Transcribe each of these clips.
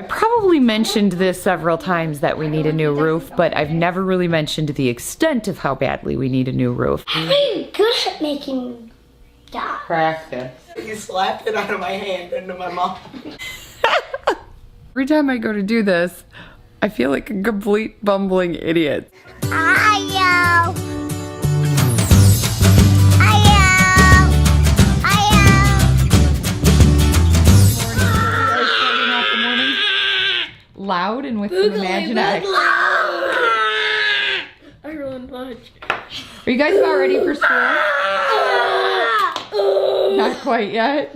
I probably mentioned this several times that we need a new roof, but I've never really mentioned the extent of how badly we need a new roof. I'm really good at making that. Practice. He slapped it out of my hand into my mouth. Every time I go to do this, I feel like a complete bumbling idiot. Loud and with some imaginary. I ruined lunch. Are you guys about ready for school? Not quite yet.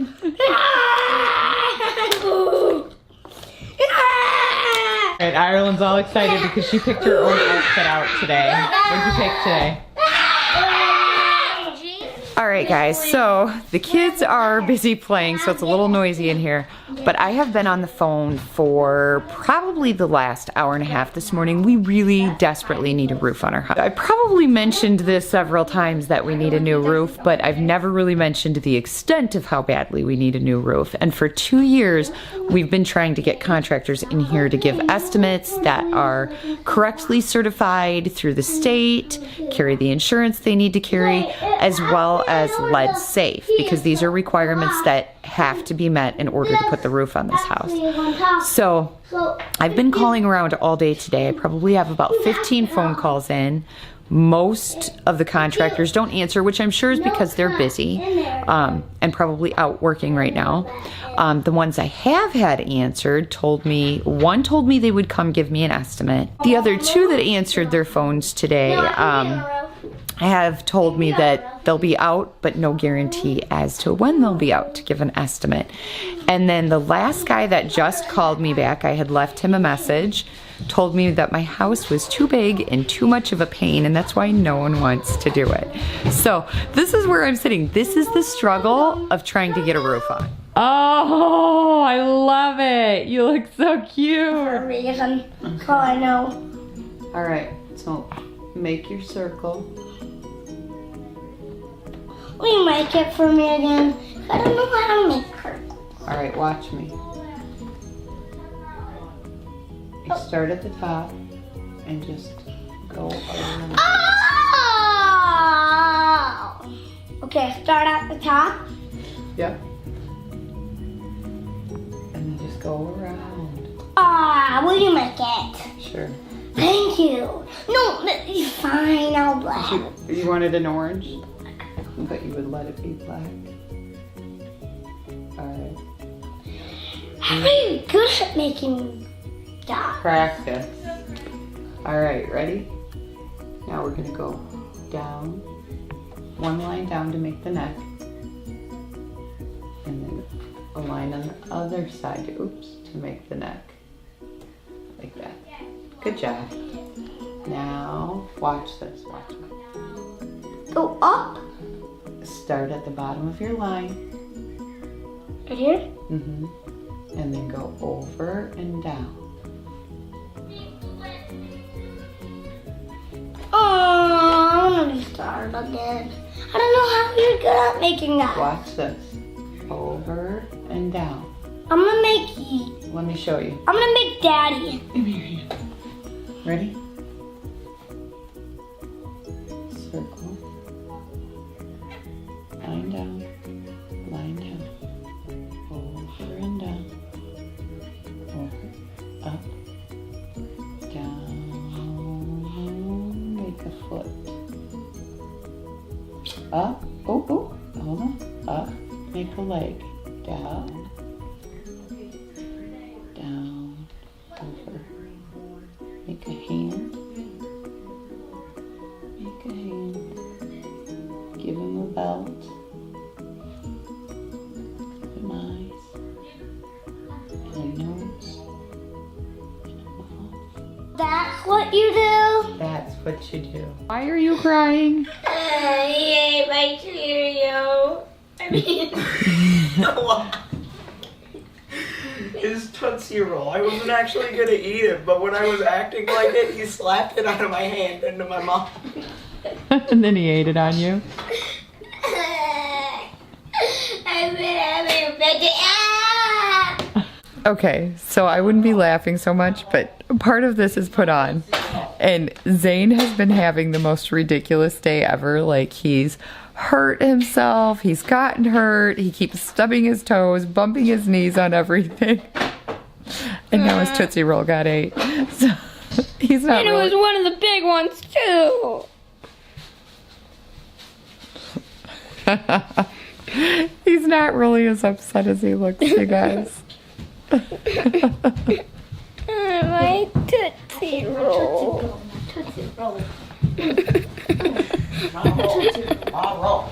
Alright, Ireland's all excited because she picked her own outfit out today. What'd you pick today? Alright guys, so the kids are busy playing, so it's a little noisy in here. But I have been on the phone for probably the last hour and a half this morning. We really desperately need a roof on our house. I probably mentioned this several times that we need a new roof, but I've never really mentioned the extent of how badly we need a new roof. And for 2 years, we've been trying to get contractors in here to give estimates that are correctly certified through the state, carry the insurance they need to carry, as well as lead safe, because these are requirements that have to be met in order to put the roof on this house. So I've been calling around all day today. I probably have about 15 phone calls in. Most of the contractors don't answer, which I'm sure is because they're busy and probably out working right now. The ones I have had answered one told me they would come give me an estimate. The other two that answered their phones today have told me that they'll be out, but no guarantee as to when they'll be out to give an estimate. And then the last guy that just called me back, I had left him a message, told me that my house was too big and too much of a pain, and that's why no one wants to do it. So this is where I'm sitting. This is the struggle of trying to get a roof on. Oh, I love it. You look so cute. For a reason. So I know. All right, so make your circle. Will you make it for me again? I don't know how to make her. All right, watch me. You start at the top and just go around. Oh! Okay, start at the top. Yep. And then just go around. Will you make it? Sure. Thank you. No, it's fine. I'll black. You wanted an orange? But you would let it be black. Alright. I'm really good at making that. Practice. Alright, ready? Now we're gonna go down. One line down to make the neck. And then a line on the other side, oops, to make the neck. Like that. Good job. Now, watch this, watch me. Go up. Start at the bottom of your line. Right here? Mm-hmm. And then go over and down. Oh, I want to start again. I don't know how you're good at making that. Watch this. Over and down. I'm gonna make you. Let me show you. I'm gonna make Daddy. Give me your hand. Ready? Circle. Line down. Line down. Over and down. Over. Up. Down. Make a foot. Up. Oh, oh. Hold on. Up. Make a leg. Down. Down. Over. Make a hand. Make a hand. Give him a belt. Some eyes. And a nose. And a mouth. That's what you do? That's what you do. Why are you crying? I ate my Cheerio. I mean, His Tootsie Roll. I wasn't actually gonna eat it, but when I was acting like it, he slapped it out of my hand into my mouth. And then he ate it on you. I've been having a Okay, so I wouldn't be laughing so much, but part of this is put on. And Zane has been having the most ridiculous day ever. Like, he's hurt himself, he's gotten hurt, he keeps stubbing his toes, bumping his knees on everything. And now his Tootsie Roll got ate. So he's not And it was one of the big ones too. He's not really as upset as he looks, you guys. My Tootsie Roll. Tootsie Roll. My roll.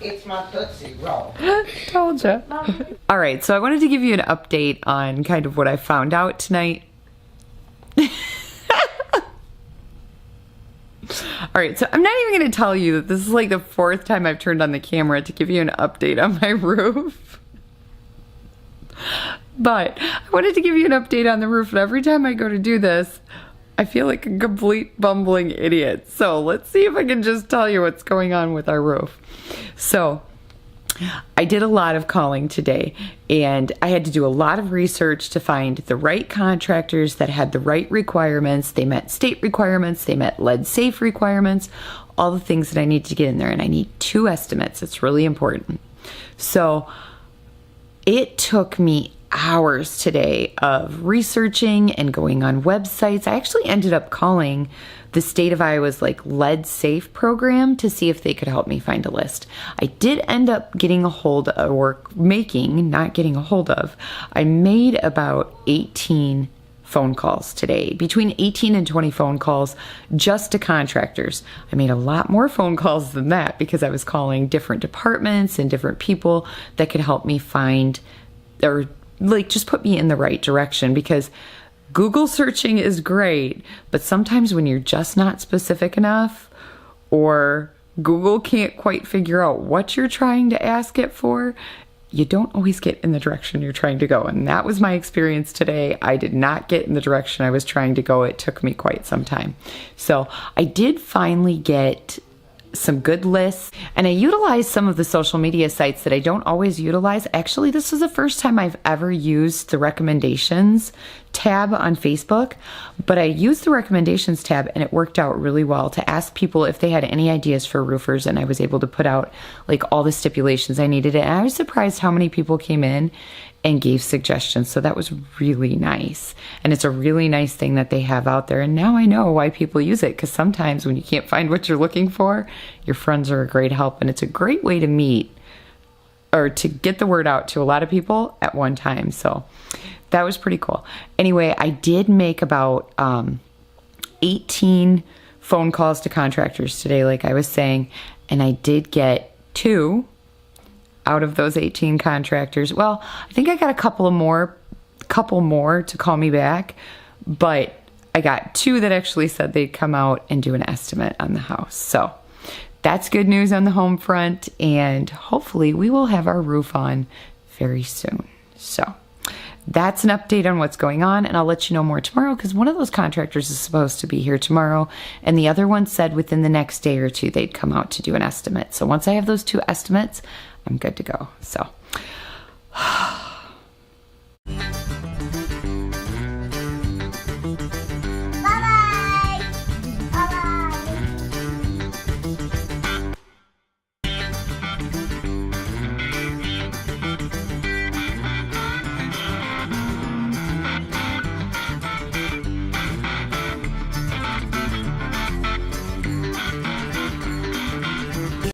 It's my Tootsie Roll. Told ya. All right, so I wanted to give you an update on kind of what I found out tonight. All right, so I'm not even going to tell you that this is like the 4th time I've turned on the camera to give you an update on my roof. But I wanted to give you an update on the roof, and every time I go to do this, I feel like a complete bumbling idiot. So let's see if I can just tell you what's going on with our roof. So I did a lot of calling today, and I had to do a lot of research to find the right contractors that had the right requirements. They met state requirements, they met lead safe requirements, all the things that I need to get in there, and I need 2 estimates. It's really important. So it took me hours today of researching and going on websites. I actually ended up calling the state of Iowa's like lead safe program to see if they could help me find a list. I did end up getting a hold of, or making, not getting a hold of, I made about 18 phone calls today, between 18 and 20 phone calls just to contractors. I made a lot more phone calls than that because I was calling different departments and different people that could help me find, or like just put me in the right direction, because Google searching is great, but sometimes when you're just not specific enough, or Google can't quite figure out what you're trying to ask it for, you don't always get in the direction you're trying to go. And that was my experience today. I did not get in the direction I was trying to go. It took me quite some time. So I did finally get some good lists, and I utilized some of the social media sites that I don't always utilize. Actually, this is the first time I've ever used the recommendations tab on Facebook, but I used the recommendations tab and it worked out really well to ask people if they had any ideas for roofers, and I was able to put out like all the stipulations I needed. And I was surprised how many people came in and gave suggestions. So that was really nice. And it's a really nice thing that they have out there. And now I know why people use it, because sometimes when you can't find what you're looking for, your friends are a great help. And it's a great way to meet or to get the word out to a lot of people at one time. So that was pretty cool. Anyway, I did make about 18 phone calls to contractors today, like I was saying, and I did get 2 out of those 18 contractors. Well, I think I got a couple more to call me back, but I got 2 that actually said they'd come out and do an estimate on the house. So that's good news on the home front, and hopefully we will have our roof on very soon. So that's an update on what's going on, and I'll let you know more tomorrow, because one of those contractors is supposed to be here tomorrow, and the other one said within the next day or 2 they'd come out to do an estimate. So once I have those 2 estimates, I'm good to go. So